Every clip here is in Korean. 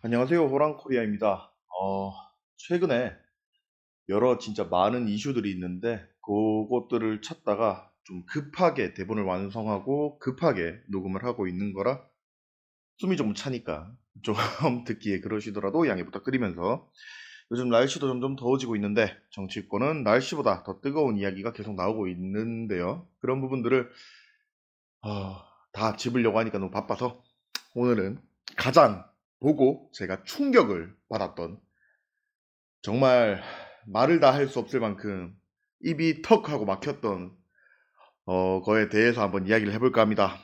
안녕하세요. 호랑코리아입니다. 최근에 여러 진짜 많은 이슈들이 있는데, 그것들을 찾다가 좀 급하게 대본을 완성하고 급하게 녹음을 하고 있는 거라 숨이 좀 차니까 좀 듣기에 그러시더라도 양해 부탁드리면서, 요즘 날씨도 점점 더워지고 있는데 정치권은 날씨보다 더 뜨거운 이야기가 계속 나오고 있는데요. 그런 부분들을 어, 다 짚으려고 하니까 너무 바빠서 오늘은 가장 보고 제가 충격을 받았던, 정말 말을 다 할 수 없을 만큼 입이 턱 하고 막혔던 거에 대해서 한번 이야기를 해볼까 합니다.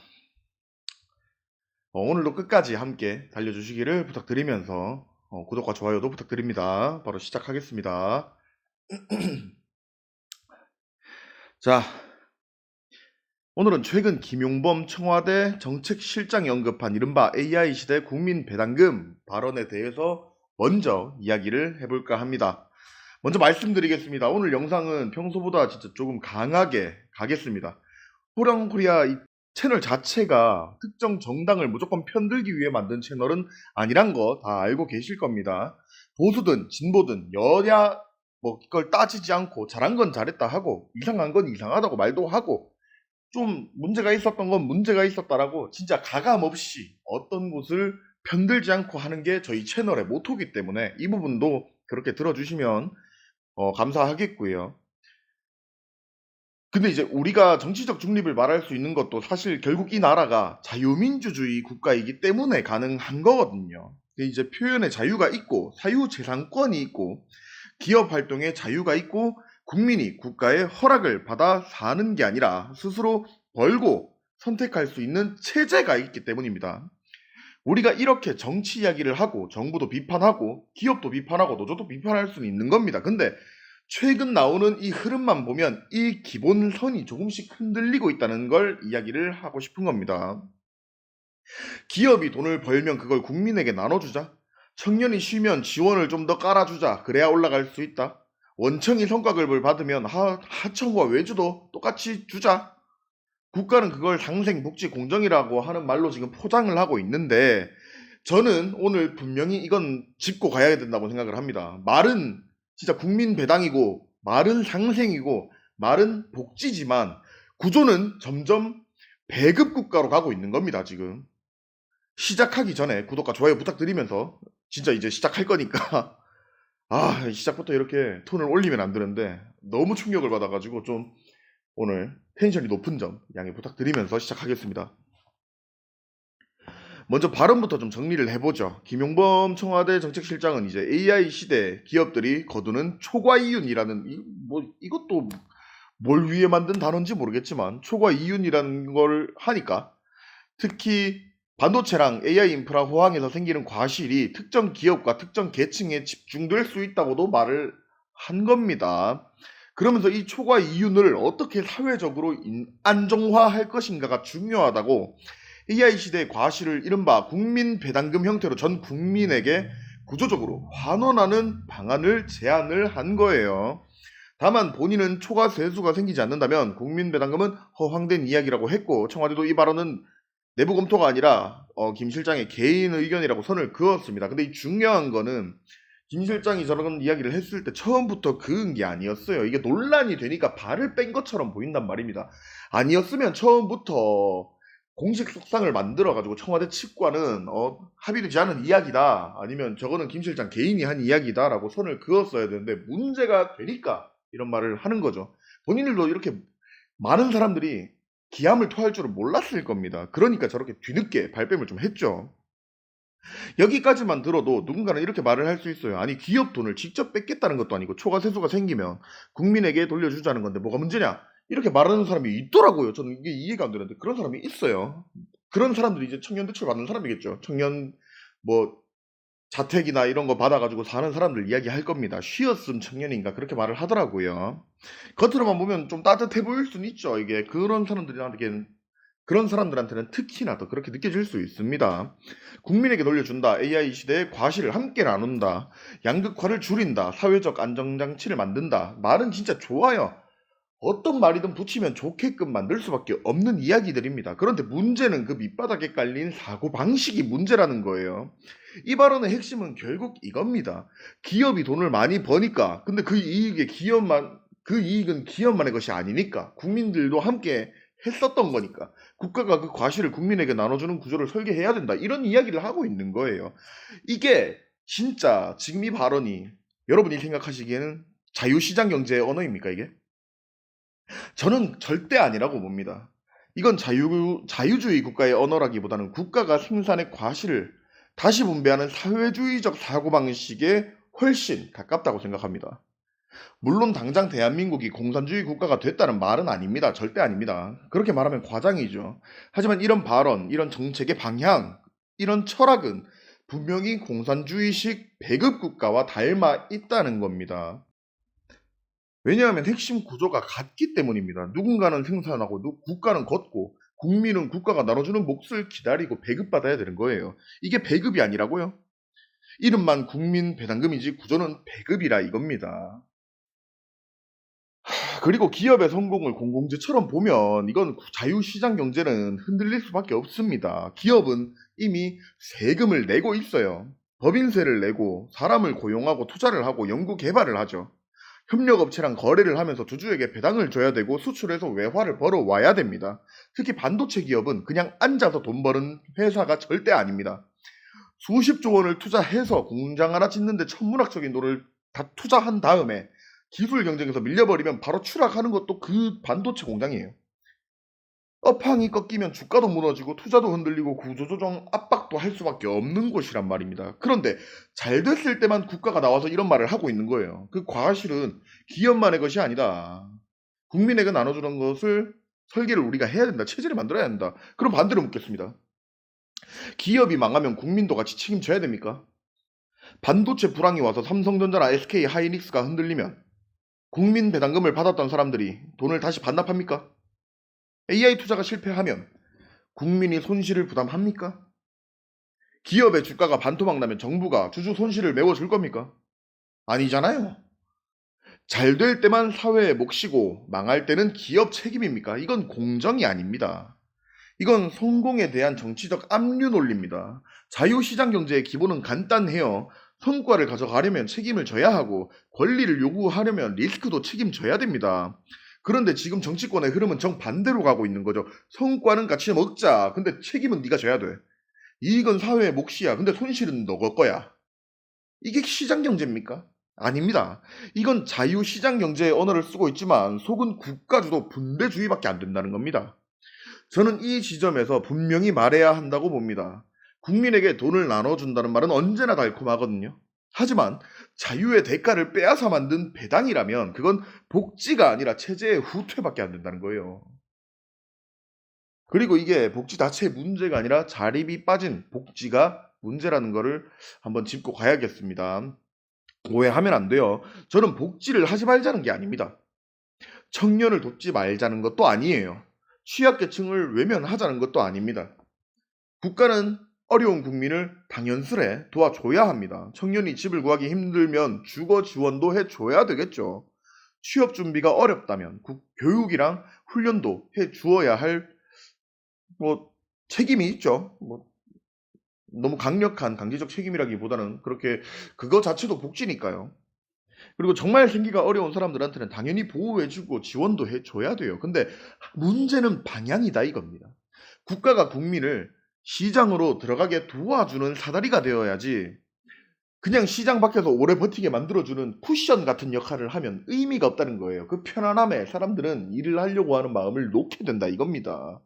오늘도 끝까지 함께 달려주시기를 부탁드리면서 구독과 좋아요도 부탁드립니다. 바로 시작하겠습니다. 자, 오늘은 최근 김용범 청와대 정책실장이 언급한 이른바 AI 시대 국민 배당금 발언에 대해서 먼저 이야기를 해볼까 합니다. 먼저 말씀드리겠습니다. 오늘 영상은 평소보다 진짜 조금 강하게 가겠습니다. 호랑코리아 이 채널 자체가 특정 정당을 무조건 편들기 위해 만든 채널은 아니란 거 다 알고 계실 겁니다. 보수든 진보든 여야 뭐 그걸 따지지 않고 잘한 건 잘했다 하고 이상한 건 이상하다고 말도 하고, 좀 문제가 있었던 건 문제가 있었다라고 진짜 가감 없이 어떤 곳을 편들지 않고 하는 게 저희 채널의 모토기 때문에 이 부분도 그렇게 들어주시면 감사하겠고요. 근데 이제 우리가 정치적 중립을 말할 수 있는 것도 사실 결국 이 나라가 자유민주주의 국가이기 때문에 가능한 거거든요. 근데 이제 표현의 자유가 있고 사유재산권이 있고 기업 활동의 자유가 있고, 국민이 국가의 허락을 받아 사는 게 아니라 스스로 벌고 선택할 수 있는 체제가 있기 때문입니다. 우리가 이렇게 정치 이야기를 하고 정부도 비판하고 기업도 비판하고 노조도 비판할 수는 있는 겁니다. 근데 최근 나오는 이 흐름만 보면 이 기본선이 조금씩 흔들리고 있다는 걸 이야기를 하고 싶은 겁니다. 기업이 돈을 벌면 그걸 국민에게 나눠주자. 청년이 쉬면 지원을 좀 더 깔아주자. 그래야 올라갈 수 있다. 원청이 성과급을 받으면 하청과 외주도 똑같이 주자. 국가는 그걸 상생, 복지, 공정이라고 하는 말로 지금 포장을 하고 있는데, 저는 오늘 분명히 이건 짚고 가야 된다고 생각을 합니다. 말은 진짜 국민 배당이고, 말은 상생이고, 말은 복지지만, 구조는 점점 배급 국가로 가고 있는 겁니다, 지금. 시작하기 전에 구독과 좋아요 부탁드리면서, 진짜 이제 시작할 거니까, 시작부터 이렇게 톤을 올리면 안 되는데, 너무 충격을 받아가지고 좀 오늘 텐션이 높은 점 양해 부탁드리면서 시작하겠습니다. 먼저 발언부터 좀 정리를 해보죠. 김용범 청와대 정책실장은 이제 AI 시대 기업들이 거두는 초과 이윤이라는, 이것도 뭘 위해 만든 단어인지 모르겠지만 초과 이윤이라는 걸 하니까, 특히 반도체랑 AI 인프라 호황에서 생기는 과실이 특정 기업과 특정 계층에 집중될 수 있다고도 말을 한 겁니다. 그러면서 이 초과 이윤을 어떻게 사회적으로 안정화할 것인가가 중요하다고 AI 시대의 과실을 이른바 국민 배당금 형태로 전 국민에게 구조적으로 환원하는 방안을 제안을 한 거예요. 다만 본인은 초과 세수가 생기지 않는다면 국민 배당금은 허황된 이야기라고 했고, 청와대도 이 발언은 내부 검토가 아니라 김 실장의 개인 의견이라고 선을 그었습니다. 근데 이 중요한 거는 김 실장이 저런 이야기를 했을 때 처음부터 그은 게 아니었어요. 이게 논란이 되니까 발을 뺀 것처럼 보인단 말입니다. 아니었으면 처음부터 공식 석상을 만들어가지고 청와대 측과는 합의되지 않은 이야기다, 아니면 저거는 김 실장 개인이 한 이야기다라고 선을 그었어야 되는데, 문제가 되니까 이런 말을 하는 거죠. 본인들도 이렇게 많은 사람들이 기함을 토할 줄은 몰랐을 겁니다. 그러니까 저렇게 뒤늦게 발뺌을 좀 했죠. 여기까지만 들어도 누군가는 이렇게 말을 할 수 있어요. 아니, 기업 돈을 직접 뺏겠다는 것도 아니고 초과 세수가 생기면 국민에게 돌려주자는 건데 뭐가 문제냐? 이렇게 말하는 사람이 있더라고요. 저는 이게 이해가 안 되는데 그런 사람이 있어요. 그런 사람들이 이제 청년 대출 받는 사람이겠죠. 청년 뭐 자택이나 이런 거 받아가지고 사는 사람들 이야기할 겁니다. 쉬었음 청년인가 그렇게 말을 하더라고요. 겉으로만 보면 좀 따뜻해 보일 수는 있죠. 이게 그런 사람들한테는 특히나 더 그렇게 느껴질 수 있습니다. 국민에게 돌려준다. AI 시대의 과실을 함께 나눈다. 양극화를 줄인다. 사회적 안정장치를 만든다. 말은 진짜 좋아요. 어떤 말이든 붙이면 좋게끔 만들 수밖에 없는 이야기들입니다. 그런데 문제는 그 밑바닥에 깔린 사고방식이 문제라는 거예요. 이 발언의 핵심은 결국 이겁니다. 기업이 돈을 많이 버니까, 근데 그 이익은 기업만의 것이 아니니까 국민들도 함께 했었던 거니까 국가가 그 과실을 국민에게 나눠주는 구조를 설계해야 된다. 이런 이야기를 하고 있는 거예요. 이게 진짜 지금 이 발언이 여러분이 생각하시기에는 자유시장 경제의 언어입니까 이게? 저는 절대 아니라고 봅니다. 이건 자유주의 국가의 언어라기보다는 국가가 생산의 과실을 다시 분배하는 사회주의적 사고방식에 훨씬 가깝다고 생각합니다. 물론 당장 대한민국이 공산주의 국가가 됐다는 말은 아닙니다. 절대 아닙니다. 그렇게 말하면 과장이죠. 하지만 이런 발언, 이런 정책의 방향, 이런 철학은 분명히 공산주의식 배급 국가와 닮아 있다는 겁니다. 왜냐하면 핵심 구조가 같기 때문입니다. 누군가는 생산하고 국가는 걷고 국민은 국가가 나눠주는 몫을 기다리고 배급받아야 되는 거예요. 이게 배급이 아니라고요? 이름만 국민 배당금이지 구조는 배급이라 이겁니다. 그리고 기업의 성공을 공공재처럼 보면 이건 자유시장 경제는 흔들릴 수밖에 없습니다. 기업은 이미 세금을 내고 있어요. 법인세를 내고 사람을 고용하고 투자를 하고 연구 개발을 하죠. 협력업체랑 거래를 하면서 주주에게 배당을 줘야 되고 수출해서 외화를 벌어와야 됩니다. 특히 반도체 기업은 그냥 앉아서 돈 버는 회사가 절대 아닙니다. 수십조 원을 투자해서 공장 하나 짓는데 천문학적인 돈을 다 투자한 다음에 기술 경쟁에서 밀려버리면 바로 추락하는 것도 그 반도체 공장이에요. 업황이 꺾이면 주가도 무너지고 투자도 흔들리고 구조조정 압박도 할 수밖에 없는 곳이란 말입니다. 그런데 잘 됐을 때만 국가가 나와서 이런 말을 하고 있는 거예요. 그 과실은 기업만의 것이 아니다. 국민에게 나눠주는 것을 설계를 우리가 해야 된다. 체제를 만들어야 한다. 그럼 반대로 묻겠습니다. 기업이 망하면 국민도 같이 책임져야 됩니까? 반도체 불황이 와서 삼성전자나 SK 하이닉스가 흔들리면 국민 배당금을 받았던 사람들이 돈을 다시 반납합니까? AI 투자가 실패하면 국민이 손실을 부담합니까? 기업의 주가가 반토막 나면 정부가 주주 손실을 메워줄 겁니까? 아니잖아요. 잘 될 때만 사회의 몫이고 망할 때는 기업 책임입니까? 이건 공정이 아닙니다. 이건 성공에 대한 정치적 압류 논리입니다. 자유시장 경제의 기본은 간단해요. 성과를 가져가려면 책임을 져야 하고 권리를 요구하려면 리스크도 책임져야 됩니다. 그런데 지금 정치권의 흐름은 정반대로 가고 있는 거죠. 성과는 같이 먹자. 근데 책임은 네가 져야 돼. 이익은 사회의 몫이야. 근데 손실은 너 거야. 이게 시장 경제입니까? 아닙니다. 이건 자유시장 경제의 언어를 쓰고 있지만 속은 국가주도 분배주의밖에 안 된다는 겁니다. 저는 이 지점에서 분명히 말해야 한다고 봅니다. 국민에게 돈을 나눠준다는 말은 언제나 달콤하거든요. 하지만 자유의 대가를 빼앗아 만든 배당이라면 그건 복지가 아니라 체제의 후퇴밖에 안 된다는 거예요. 그리고 이게 복지 자체의 문제가 아니라 자립이 빠진 복지가 문제라는 거를 한번 짚고 가야겠습니다. 오해하면 안 돼요. 저는 복지를 하지 말자는 게 아닙니다. 청년을 돕지 말자는 것도 아니에요. 취약계층을 외면하자는 것도 아닙니다. 국가는 어려운 국민을 당연스레 도와줘야 합니다. 청년이 집을 구하기 힘들면 주거 지원도 해줘야 되겠죠. 취업 준비가 어렵다면 교육이랑 훈련도 해주어야 할 책임이 있죠. 너무 강력한 강제적 책임이라기보다는 그렇게 그거 자체도 복지니까요. 그리고 정말 생기가 어려운 사람들한테는 당연히 보호해주고 지원도 해줘야 돼요. 근데 문제는 방향이다 이겁니다. 국가가 국민을 시장으로 들어가게 도와주는 사다리가 되어야지 그냥 시장 밖에서 오래 버티게 만들어주는 쿠션 같은 역할을 하면 의미가 없다는 거예요. 그 편안함에 사람들은 일을 하려고 하는 마음을 놓게 된다 이겁니다.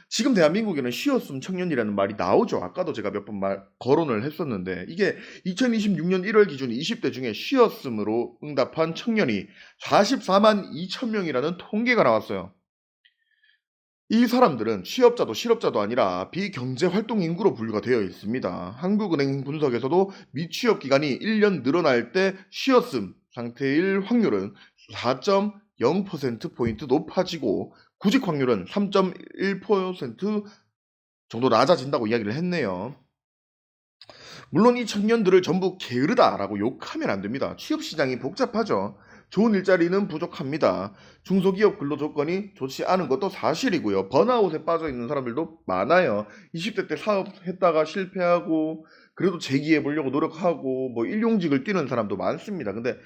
지금 대한민국에는 쉬었음 청년이라는 말이 나오죠. 아까도 제가 몇 번 거론을 했었는데 이게 2026년 1월 기준 20대 중에 쉬었음으로 응답한 청년이 44만 2천 명이라는 통계가 나왔어요. 이 사람들은 취업자도 실업자도 아니라 비경제활동 인구로 분류가 되어 있습니다. 한국은행 분석에서도 미취업 기간이 1년 늘어날 때 쉬었음 상태일 확률은 4.0%포인트 높아지고 구직 확률은 3.1% 정도 낮아진다고 이야기를 했네요. 물론 이 청년들을 전부 게으르다라고 욕하면 안 됩니다. 취업 시장이 복잡하죠. 좋은 일자리는 부족합니다. 중소기업 근로조건이 좋지 않은 것도 사실이고요. 번아웃에 빠져 있는 사람들도 많아요. 20대 때 사업했다가 실패하고 그래도 재기해 보려고 노력하고 뭐 일용직을 뛰는 사람도 많습니다. 근데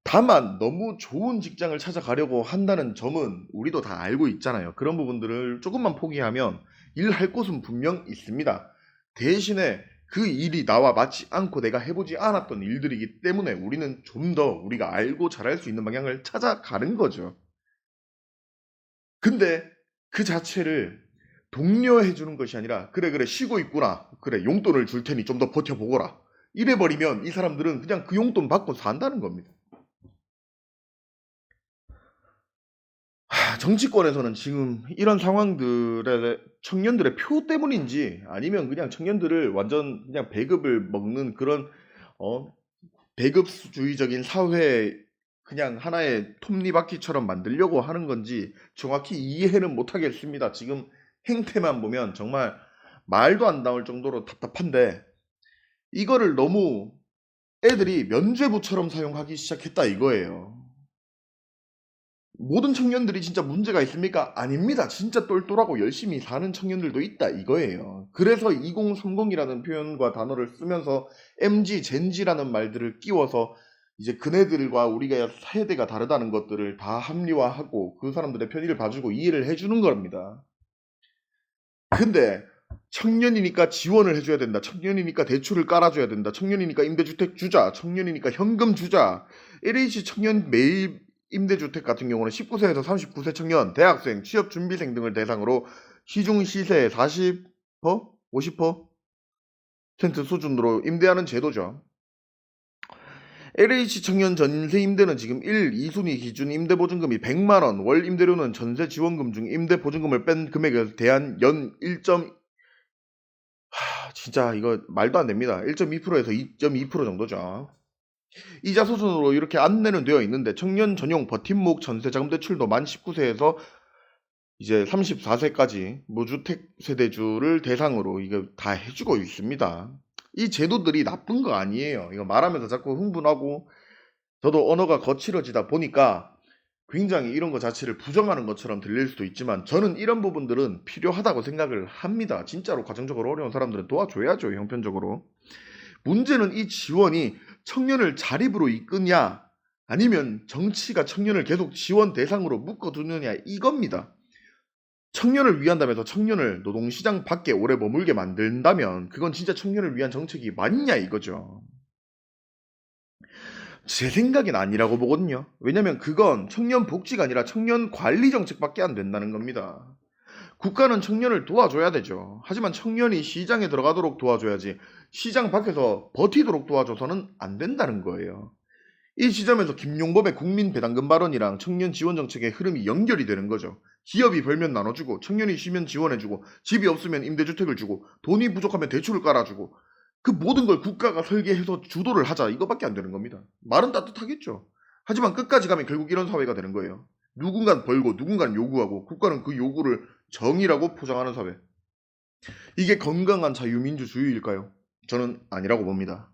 다만 너무 좋은 직장을 찾아가려고 한다는 점은 우리도 다 알고 있잖아요. 그런 부분들을 조금만 포기하면 일할 곳은 분명 있습니다. 대신에 그 일이 나와 맞지 않고 내가 해보지 않았던 일들이기 때문에 우리는 좀 더 우리가 알고 잘할 수 있는 방향을 찾아가는 거죠. 근데 그 자체를 독려해 주는 것이 아니라 그래 그래 쉬고 있구나. 그래 용돈을 줄 테니 좀 더 버텨보거라. 이래버리면 이 사람들은 그냥 그 용돈 받고 산다는 겁니다. 정치권에서는 지금 이런 상황들의 청년들의 표 때문인지 아니면 그냥 청년들을 완전 그냥 배급을 먹는 그런 어 배급주의적인 사회 그냥 하나의 톱니바퀴처럼 만들려고 하는 건지 정확히 이해는 못하겠습니다. 지금 행태만 보면 정말 말도 안 나올 정도로 답답한데 이거를 너무 애들이 면죄부처럼 사용하기 시작했다 이거예요. 모든 청년들이 진짜 문제가 있습니까? 아닙니다. 진짜 똘똘하고 열심히 사는 청년들도 있다 이거예요. 그래서 2030이라는 표현과 단어를 쓰면서 MG, 젠지라는 말들을 끼워서 이제 그네들과 우리가 세대가 다르다는 것들을 다 합리화하고 그 사람들의 편의를 봐주고 이해를 해주는 겁니다. 근데 청년이니까 지원을 해줘야 된다. 청년이니까 대출을 깔아줘야 된다. 청년이니까 임대주택 주자. 청년이니까 현금 주자. LH 청년 매입 임대주택 같은 경우는 19세에서 39세 청년, 대학생, 취업준비생 등을 대상으로 시중 시세의 40%, 50% 수준으로 임대하는 제도죠. LH 청년 전세 임대는 지금 1, 2순위 기준 임대보증금이 100만원, 월 임대료는 전세 지원금 중 임대보증금을 뺀 금액에 대한 연 1. 진짜 이거 말도 안 됩니다. 1.2%에서 2.2% 정도죠. 이자 수준으로 이렇게 안내는 되어 있는데 청년 전용 버팀목 전세자금 대출도 만 19세에서 이제 34세까지 무주택 세대주를 대상으로 이거 다 해주고 있습니다. 이 제도들이 나쁜 거 아니에요. 이거 말하면서 자꾸 흥분하고 저도 언어가 거칠어지다 보니까 굉장히 이런 거 자체를 부정하는 것처럼 들릴 수도 있지만 저는 이런 부분들은 필요하다고 생각을 합니다. 진짜로 가정적으로 어려운 사람들은 도와줘야죠, 형편적으로. 문제는 이 지원이 청년을 자립으로 이끄냐 아니면 정치가 청년을 계속 지원 대상으로 묶어두느냐 이겁니다. 청년을 위한다면서 청년을 노동시장 밖에 오래 머물게 만든다면 그건 진짜 청년을 위한 정책이 맞냐 이거죠. 제 생각엔 아니라고 보거든요. 왜냐면 그건 청년 복지가 아니라 청년 관리 정책밖에 안 된다는 겁니다. 국가는 청년을 도와줘야 되죠. 하지만 청년이 시장에 들어가도록 도와줘야지 시장 밖에서 버티도록 도와줘서는 안 된다는 거예요. 이 지점에서 김용범의 국민배당금 발언이랑 청년 지원 정책의 흐름이 연결이 되는 거죠. 기업이 벌면 나눠주고 청년이 쉬면 지원해주고 집이 없으면 임대주택을 주고 돈이 부족하면 대출을 깔아주고 그 모든 걸 국가가 설계해서 주도를 하자 이거밖에 안 되는 겁니다. 말은 따뜻하겠죠. 하지만 끝까지 가면 결국 이런 사회가 되는 거예요. 누군가는 벌고 누군가는 요구하고 국가는 그 요구를 정의라고 포장하는 사회. 이게 건강한 자유민주주의일까요? 저는 아니라고 봅니다.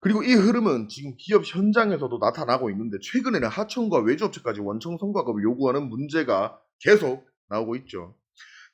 그리고 이 흐름은 지금 기업 현장에서도 나타나고 있는데 최근에는 하청과 외주업체까지 원청 성과급을 요구하는 문제가 계속 나오고 있죠.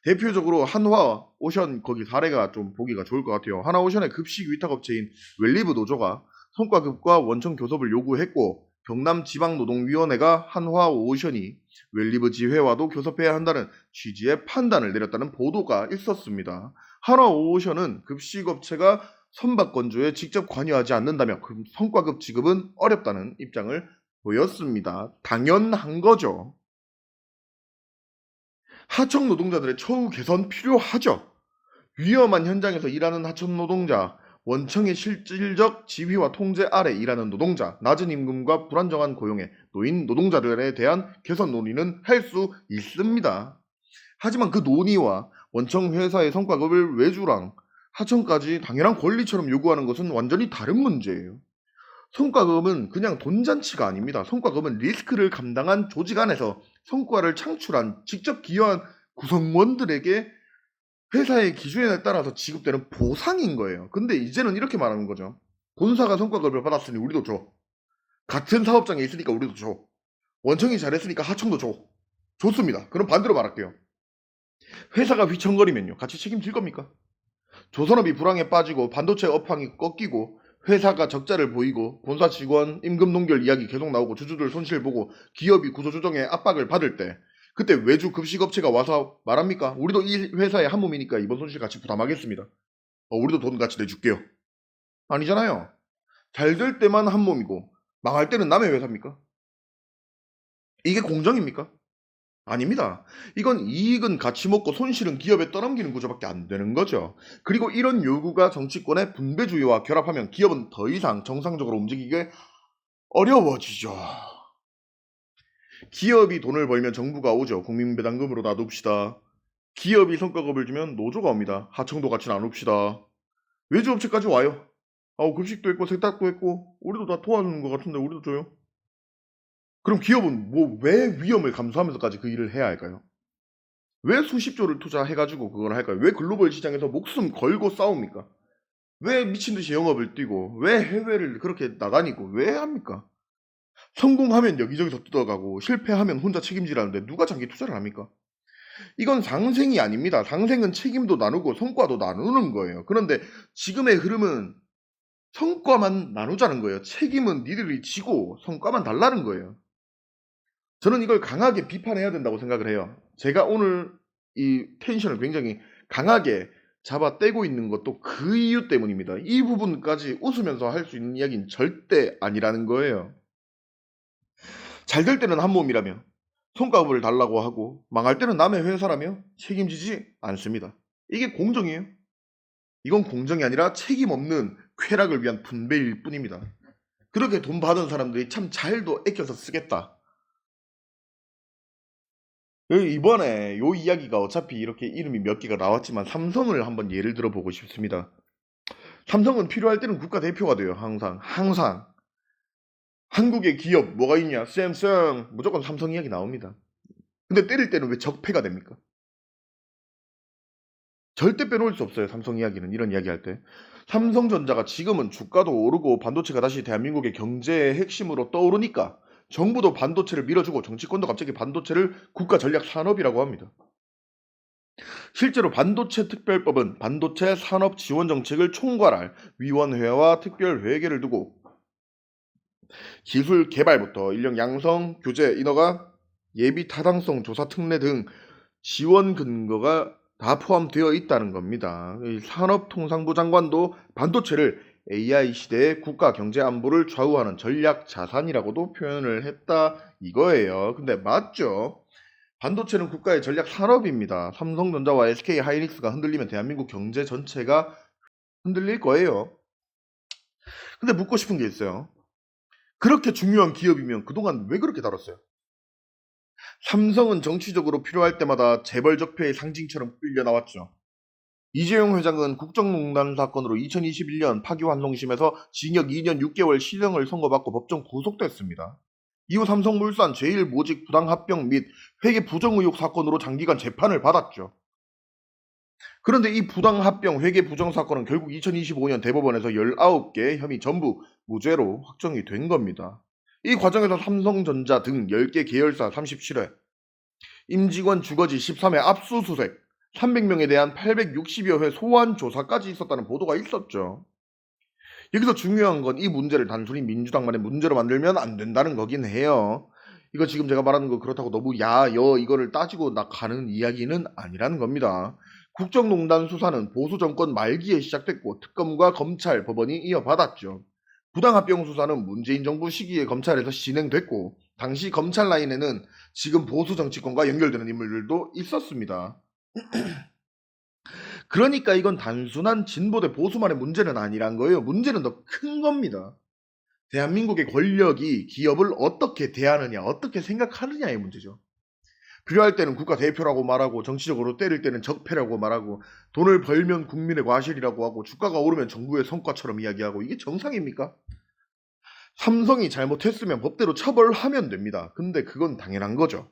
대표적으로 한화오션 거기 사례가 좀 보기가 좋을 것 같아요. 한화오션의 급식 위탁업체인 웰리브 노조가 성과급과 원청 교섭을 요구했고 경남지방노동위원회가 한화오션이 웰리브 지회와도 교섭해야 한다는 취지의 판단을 내렸다는 보도가 있었습니다. 한화오션은 급식업체가 선박 건조에 직접 관여하지 않는다며 성과급 지급은 어렵다는 입장을 보였습니다. 당연한 거죠. 하청 노동자들의 처우 개선 필요하죠. 위험한 현장에서 일하는 하청 노동자, 원청의 실질적 지휘와 통제 아래 일하는 노동자, 낮은 임금과 불안정한 고용의 노인 노동자들에 대한 개선 논의는 할 수 있습니다. 하지만 그 논의와 원청 회사의 성과급을 외주랑 하청까지 당연한 권리처럼 요구하는 것은 완전히 다른 문제예요. 성과급은 그냥 돈잔치가 아닙니다. 성과급은 리스크를 감당한 조직 안에서 성과를 창출한 직접 기여한 구성원들에게 회사의 기준에 따라서 지급되는 보상인 거예요. 근데 이제는 이렇게 말하는 거죠. 본사가 성과급을 받았으니 우리도 줘. 같은 사업장에 있으니까 우리도 줘. 원청이 잘했으니까 하청도 줘. 좋습니다. 그럼 반대로 말할게요. 회사가 휘청거리면요. 같이 책임질 겁니까? 조선업이 불황에 빠지고 반도체 업황이 꺾이고 회사가 적자를 보이고 본사 직원 임금 동결 이야기 계속 나오고 주주들 손실 보고 기업이 구조조정에 압박을 받을 때 그때 외주 급식업체가 와서 말합니까? 우리도 이 회사의 한 몸이니까 이번 손실 같이 부담하겠습니다. 우리도 돈 같이 내줄게요. 아니잖아요. 잘 될 때만 한 몸이고 망할 때는 남의 회사입니까? 이게 공정입니까? 아닙니다. 이건 이익은 같이 먹고 손실은 기업에 떠넘기는 구조밖에 안 되는 거죠. 그리고 이런 요구가 정치권의 분배주의와 결합하면 기업은 더 이상 정상적으로 움직이기 어려워지죠. 기업이 돈을 벌면 정부가 오죠. 국민배당금으로 놔둡시다. 기업이 성과급을 주면 노조가 옵니다. 하청도 같이 나눕시다. 외주업체까지 와요. 급식도 했고 세탁도 했고 우리도 다 도와주는 것 같은데 우리도 줘요. 그럼 기업은 왜 위험을 감수하면서까지 그 일을 해야 할까요? 왜 수십조를 투자해가지고 그걸 할까요? 왜 글로벌 시장에서 목숨 걸고 싸웁니까? 왜 미친듯이 영업을 뛰고 왜 해외를 그렇게 나다니고 왜 합니까? 성공하면 여기저기서 뜯어가고 실패하면 혼자 책임지라는데 누가 장기 투자를 합니까? 이건 상생이 아닙니다. 상생은 책임도 나누고 성과도 나누는 거예요. 그런데 지금의 흐름은 성과만 나누자는 거예요. 책임은 니들이 지고 성과만 달라는 거예요. 저는 이걸 강하게 비판해야 된다고 생각을 해요. 제가 오늘 이 텐션을 굉장히 강하게 잡아떼고 있는 것도 그 이유 때문입니다. 이 부분까지 웃으면서 할 수 있는 이야기는 절대 아니라는 거예요. 잘 될 때는 한 몸이라며 손가락을 달라고 하고 망할 때는 남의 회사라며 책임지지 않습니다. 이게 공정이에요? 이건 공정이 아니라 책임 없는 쾌락을 위한 분배일 뿐입니다. 그렇게 돈 받은 사람들이 참 잘도 아껴서 쓰겠다. 이번에 요 이야기가 어차피 이렇게 이름이 몇 개가 나왔지만 삼성을 한번 예를 들어보고 싶습니다. 삼성은 필요할 때는 국가대표가 돼요. 항상. 한국의 기업 뭐가 있냐? 샘성 무조건 삼성 이야기 나옵니다. 근데 때릴 때는 왜 적폐가 됩니까? 절대 빼놓을 수 없어요. 삼성 이야기는 이런 이야기할 때. 삼성전자가 지금은 주가도 오르고 반도체가 다시 대한민국의 경제의 핵심으로 떠오르니까 정부도 반도체를 밀어주고 정치권도 갑자기 반도체를 국가 전략 산업이라고 합니다. 실제로 반도체 특별법은 반도체 산업 지원 정책을 총괄할 위원회와 특별회계를 두고 기술 개발부터 인력 양성, 교재, 인허가, 예비 타당성 조사 특례 등 지원 근거가 다 포함되어 있다는 겁니다. 산업통상부 장관도 반도체를 AI 시대의 국가 경제 안보를 좌우하는 전략 자산이라고도 표현을 했다 이거예요. 근데 맞죠? 반도체는 국가의 전략 산업입니다. 삼성전자와 SK 하이닉스가 흔들리면 대한민국 경제 전체가 흔들릴 거예요. 근데 묻고 싶은 게 있어요. 그렇게 중요한 기업이면 그동안 왜 그렇게 다뤘어요? 삼성은 정치적으로 필요할 때마다 재벌적폐의 상징처럼 끌려 나왔죠. 이재용 회장은 국정농단 사건으로 2021년 파기환송심에서 징역 2년 6개월 실형을 선고받고 법정 구속됐습니다. 이후 삼성물산 제1모직 부당합병 및 회계 부정 의혹 사건으로 장기간 재판을 받았죠. 그런데 이 부당합병 회계 부정 사건은 결국 2025년 대법원에서 19개 혐의 전부 무죄로 확정이 된 겁니다. 이 과정에서 삼성전자 등 10개 계열사 37회, 임직원 주거지 13회 압수수색, 300명에 대한 860여 회 소환 조사까지 있었다는 보도가 있었죠. 여기서 중요한 건 이 문제를 단순히 민주당만의 문제로 만들면 안 된다는 거긴 해요. 이거 지금 제가 말하는 거 그렇다고 너무 이거를 따지고 가는 이야기는 아니라는 겁니다. 국정농단 수사는 보수 정권 말기에 시작됐고 특검과 검찰, 법원이 이어받았죠. 부당합병 수사는 문재인 정부 시기에 검찰에서 진행됐고 당시 검찰 라인에는 지금 보수 정치권과 연결되는 인물들도 있었습니다. 그러니까 이건 단순한 진보 대 보수만의 문제는 아니란 거예요. 문제는 더 큰 겁니다. 대한민국의 권력이 기업을 어떻게 대하느냐, 어떻게 생각하느냐의 문제죠. 필요할 때는 국가대표라고 말하고 정치적으로 때릴 때는 적폐라고 말하고 돈을 벌면 국민의 과실이라고 하고 주가가 오르면 정부의 성과처럼 이야기하고 이게 정상입니까? 삼성이 잘못했으면 법대로 처벌하면 됩니다. 근데 그건 당연한 거죠.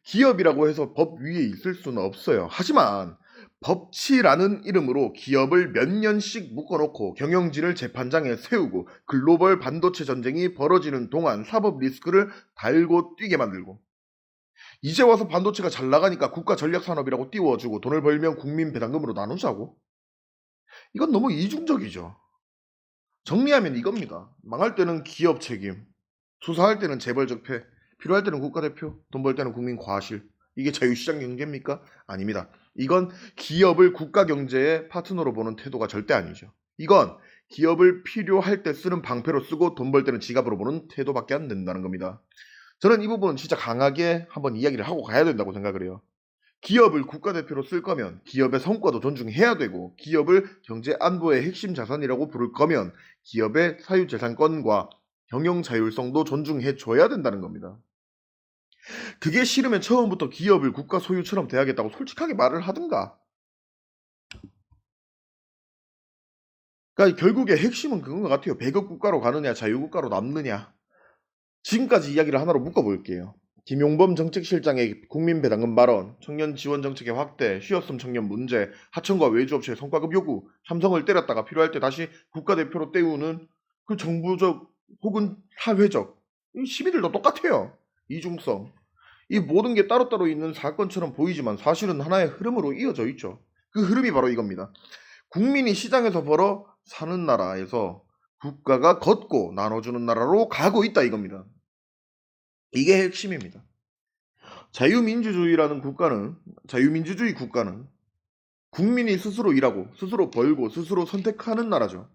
기업이라고 해서 법 위에 있을 수는 없어요. 하지만 법치라는 이름으로 기업을 몇 년씩 묶어놓고 경영진을 재판장에 세우고 글로벌 반도체 전쟁이 벌어지는 동안 사법 리스크를 달고 뛰게 만들고 이제 와서 반도체가 잘 나가니까 국가 전략 산업이라고 띄워주고 돈을 벌면 국민 배당금으로 나누자고 이건 너무 이중적이죠. 정리하면 이겁니다. 망할 때는 기업 책임, 수사할 때는 재벌 적폐, 필요할 때는 국가대표, 돈 벌 때는 국민 과실. 이게 자유시장 경제입니까? 아닙니다. 이건 기업을 국가 경제의 파트너로 보는 태도가 절대 아니죠. 이건 기업을 필요할 때 쓰는 방패로 쓰고 돈 벌 때는 지갑으로 보는 태도밖에 안 된다는 겁니다. 저는 이 부분은 진짜 강하게 한번 이야기를 하고 가야 된다고 생각을 해요. 기업을 국가대표로 쓸 거면 기업의 성과도 존중해야 되고, 기업을 경제 안보의 핵심 자산이라고 부를 거면 기업의 사유재산권과 경영 자율성도 존중해 줘야 된다는 겁니다. 그게 싫으면 처음부터 기업을 국가 소유처럼 대하겠다고 솔직하게 말을 하든가. 그러니까 결국에 핵심은 그건 것 같아요. 배급 국가로 가느냐 자유국가로 남느냐. 지금까지 이야기를 하나로 묶어볼게요. 김용범 정책실장의 국민배당금 발언, 청년 지원 정책의 확대, 쉬었음 청년 문제, 하청과 외주업체의 성과급 요구, 삼성을 때렸다가 필요할 때 다시 국가대표로 떼우는 그 정부적 혹은 사회적, 이 시민들도 똑같아요. 이중성. 이 모든 게 따로따로 있는 사건처럼 보이지만 사실은 하나의 흐름으로 이어져 있죠. 그 흐름이 바로 이겁니다. 국민이 시장에서 벌어 사는 나라에서 국가가 걷고 나눠주는 나라로 가고 있다 이겁니다. 이게 핵심입니다. 자유민주주의 국가는 국민이 스스로 일하고 스스로 벌고 스스로 선택하는 나라죠.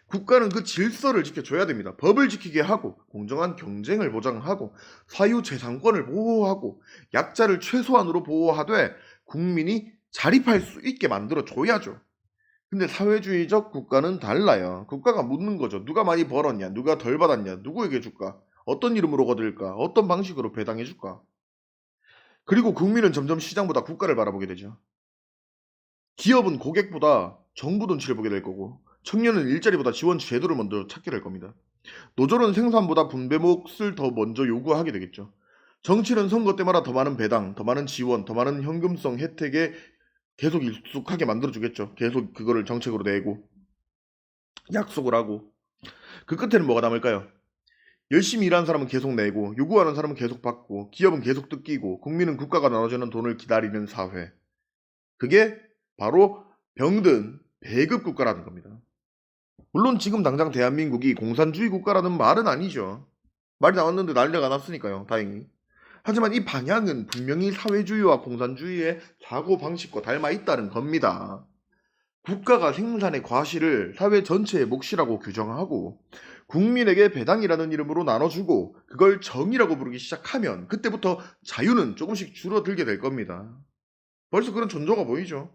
국가는 그 질서를 지켜줘야 됩니다. 법을 지키게 하고 공정한 경쟁을 보장하고 사유재산권을 보호하고 약자를 최소한으로 보호하되 국민이 자립할 수 있게 만들어줘야죠. 근데 사회주의적 국가는 달라요. 국가가 묻는 거죠. 누가 많이 벌었냐, 누가 덜 받았냐, 누구에게 줄까, 어떤 이름으로 거둘까, 어떤 방식으로 배당해 줄까. 그리고 국민은 점점 시장보다 국가를 바라보게 되죠. 기업은 고객보다 정부 눈치를 보게 될 거고, 청년은 일자리보다 지원 제도를 먼저 찾게 될 겁니다. 노조는 생산보다 분배 몫을 더 먼저 요구하게 되겠죠. 정치는 선거 때마다 더 많은 배당, 더 많은 지원, 더 많은 현금성 혜택에 계속 익숙하게 만들어주겠죠. 계속 그거를 정책으로 내고 약속을 하고. 그 끝에는 뭐가 남을까요? 열심히 일하는 사람은 계속 내고, 요구하는 사람은 계속 받고, 기업은 계속 뜯기고, 국민은 국가가 나눠주는 돈을 기다리는 사회. 그게 바로 병든 배급 국가라는 겁니다. 물론 지금 당장 대한민국이 공산주의 국가라는 말은 아니죠. 말이 나왔는데 난리가 났으니까요. 다행히. 하지만 이 방향은 분명히 사회주의와 공산주의의 사고방식과 닮아 있다는 겁니다. 국가가 생산의 과실을 사회 전체의 몫이라고 규정하고 국민에게 배당이라는 이름으로 나눠주고 그걸 정의라고 부르기 시작하면 그때부터 자유는 조금씩 줄어들게 될 겁니다. 벌써 그런 전조가 보이죠.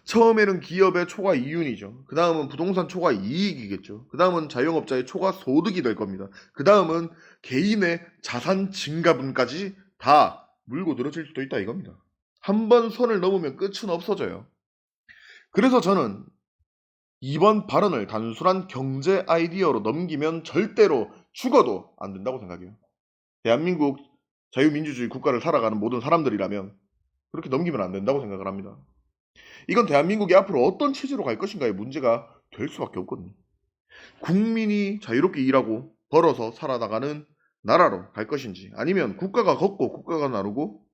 처음에는 기업의 초과 이윤이죠. 그 다음은 부동산 초과 이익이겠죠. 그 다음은 자영업자의 초과 소득이 될 겁니다. 그 다음은 개인의 자산 증가분까지 다 물고 늘어질 수도 있다 이겁니다. 한 번 선을 넘으면 끝은 없어져요. 그래서 저는 이번 발언을 단순한 경제 아이디어로 넘기면 절대로 죽어도 안 된다고 생각해요. 대한민국 자유민주주의 국가를 살아가는 모든 사람들이라면 그렇게 넘기면 안 된다고 생각을 합니다. 이건 대한민국이 앞으로 어떤 체제로 갈 것인가의 문제가 될 수밖에 없거든요. 국민이 자유롭게 일하고 벌어서 살아나가는 나라로 갈 것인지 아니면 국가가 걷고 국가가 나누고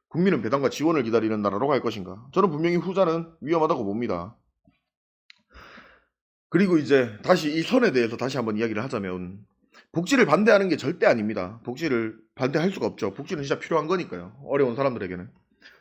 국민은 배당과 지원을 기다리는 나라로 갈 것인가. 저는 분명히 후자는 위험하다고 봅니다. 그리고 이제 다시 이 선에 대해서 다시 한번 이야기를 하자면 복지를 반대하는 게 절대 아닙니다. 복지를 반대할 수가 없죠. 복지는 진짜 필요한 거니까요. 어려운 사람들에게는.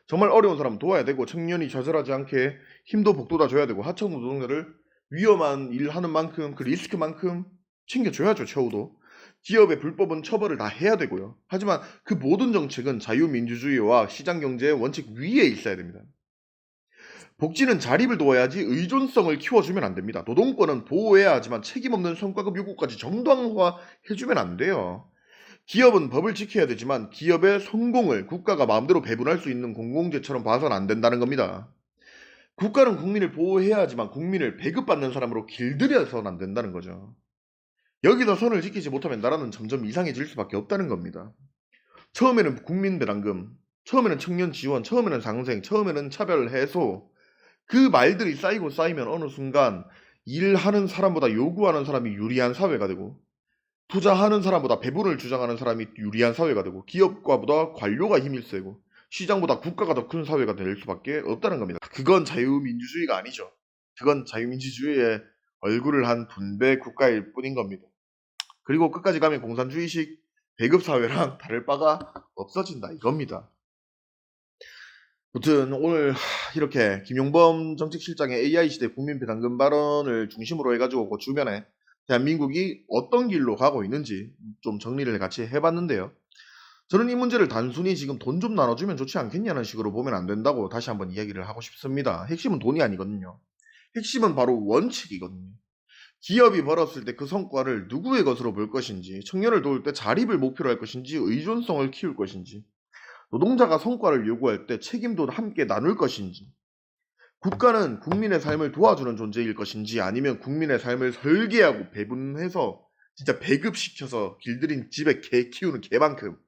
정말 어려운 사람 도와야 되고 청년이 좌절하지 않게 힘도 복도 다 줘야 되고 하청 노동자를 위험한 일 하는 만큼 그 리스크만큼 챙겨줘야죠. 최후도. 기업의 불법은 처벌을 다 해야 되고요. 하지만 그 모든 정책은 자유민주주의와 시장경제의 원칙 위에 있어야 됩니다. 복지는 자립을 도와야지 의존성을 키워주면 안 됩니다. 노동권은 보호해야 하지만 책임 없는 성과급 요구까지 정당화해주면 안 돼요. 기업은 법을 지켜야 되지만 기업의 성공을 국가가 마음대로 배분할 수 있는 공공재처럼 봐서는 안 된다는 겁니다. 국가는 국민을 보호해야 하지만 국민을 배급받는 사람으로 길들여서는 안 된다는 거죠. 여기서 선을 지키지 못하면 나라는 점점 이상해질 수밖에 없다는 겁니다. 처음에는 국민배당금, 처음에는 청년 지원, 처음에는 상생, 처음에는 차별 해소, 그 말들이 쌓이고 쌓이면 어느 순간 일하는 사람보다 요구하는 사람이 유리한 사회가 되고 투자하는 사람보다 배분을 주장하는 사람이 유리한 사회가 되고 기업가보다 관료가 힘이 세고 시장보다 국가가 더 큰 사회가 될 수밖에 없다는 겁니다. 그건 자유민주주의가 아니죠. 그건 자유민주주의의 얼굴을 한 분배 국가일 뿐인 겁니다. 그리고 끝까지 가면 공산주의식 배급 사회랑 다를 바가 없어진다 이겁니다. 아무튼 오늘 이렇게 김용범 정책실장의 AI 시대 국민 배당금 발언을 중심으로 해가지고 그 주변에 대한민국이 어떤 길로 가고 있는지 좀 정리를 같이 해봤는데요. 저는 이 문제를 단순히 지금 돈 좀 나눠주면 좋지 않겠냐는 식으로 보면 안 된다고 다시 한번 이야기를 하고 싶습니다. 핵심은 돈이 아니거든요. 핵심은 바로 원칙이거든요. 기업이 벌었을 때 그 성과를 누구의 것으로 볼 것인지, 청년을 도울 때 자립을 목표로 할 것인지, 의존성을 키울 것인지, 노동자가 성과를 요구할 때 책임도 함께 나눌 것인지, 국가는 국민의 삶을 도와주는 존재일 것인지 아니면 국민의 삶을 설계하고 배분해서 진짜 배급시켜서 길들인 집에 개 키우는 개만큼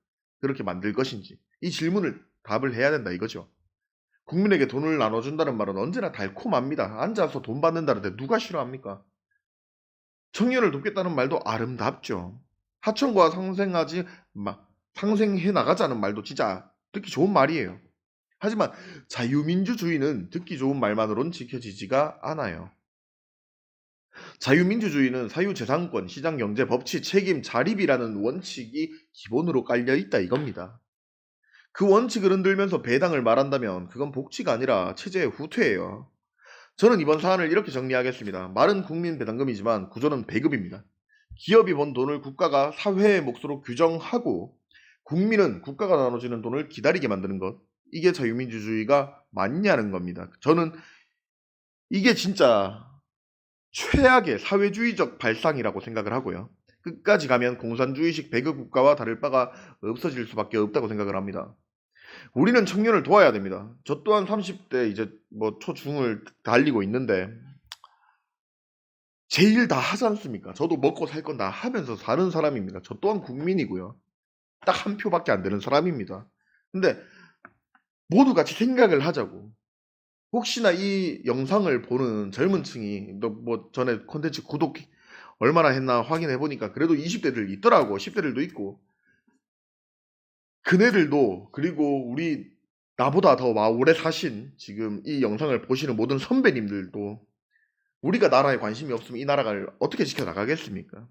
그렇게 만들 것인지 이 질문을 답을 해야 된다 이거죠. 국민에게 돈을 나눠준다는 말은 언제나 달콤합니다. 앉아서 돈 받는다는데 누가 싫어합니까? 청년을 돕겠다는 말도 아름답죠. 하청과 상생해 나가자는 말도 진짜 듣기 좋은 말이에요. 하지만 자유민주주의는 듣기 좋은 말만으로는 지켜지지가 않아요. 자유민주주의는 사유재산권, 시장경제, 법치, 책임, 자립이라는 원칙이 기본으로 깔려있다 이겁니다. 그 원칙을 흔들면서 배당을 말한다면 그건 복지가 아니라 체제의 후퇴예요. 저는 이번 사안을 이렇게 정리하겠습니다. 말은 국민 배당금이지만 구조는 배급입니다. 기업이 번 돈을 국가가 사회의 몫으로 규정하고 국민은 국가가 나눠주는 돈을 기다리게 만드는 것. 이게 자유민주주의가 맞냐는 겁니다. 저는 이게 진짜 최악의 사회주의적 발상이라고 생각을 하고요. 끝까지 가면 공산주의식 배급 국가와 다를 바가 없어질 수밖에 없다고 생각을 합니다. 우리는 청년을 도와야 됩니다. 저 또한 30대 이제 뭐 초중을 달리고 있는데 제일 다 하지 않습니까? 저도 먹고 살 건 다 하면서 사는 사람입니다. 저 또한 국민이고요. 딱 한 표밖에 안 되는 사람입니다. 근데 모두 같이 생각을 하자고. 혹시나 이 영상을 보는 젊은 층이 뭐 전에 콘텐츠 구독 얼마나 했나 확인해 보니까 그래도 20대들 있더라고. 10대들도 있고. 그네들도 그리고 우리 나보다 더 오래 사신 지금 이 영상을 보시는 모든 선배님들도 우리가 나라에 관심이 없으면 이 나라를 어떻게 지켜나가겠습니까?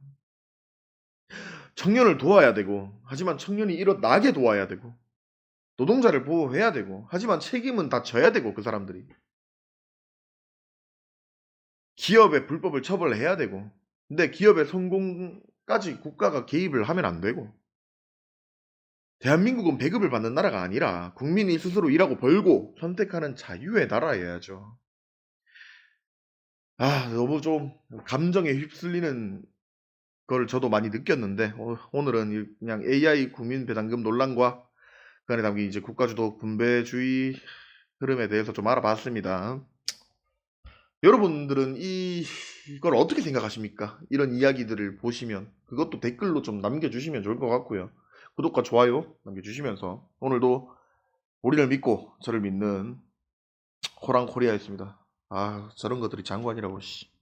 청년을 도와야 되고 하지만 청년이 일어나게 도와야 되고 노동자를 보호해야 되고 하지만 책임은 다 져야 되고 그 사람들이 기업의 불법을 처벌해야 되고 근데 기업의 성공까지 국가가 개입을 하면 안 되고 대한민국은 배급을 받는 나라가 아니라 국민이 스스로 일하고 벌고 선택하는 자유의 나라여야죠. 너무 좀 감정에 휩쓸리는 걸 저도 많이 느꼈는데 오늘은 그냥 AI 국민 배당금 논란과 그 안에 담긴 이제 국가주도 분배주의 흐름에 대해서 좀 알아봤습니다. 여러분들은 이걸 어떻게 생각하십니까? 이런 이야기들을 보시면 그것도 댓글로 좀 남겨주시면 좋을 것 같고요. 구독과 좋아요 남겨주시면서 오늘도 우리를 믿고 저를 믿는 호랑코리아였습니다. 저런 것들이 장관이라고 씨.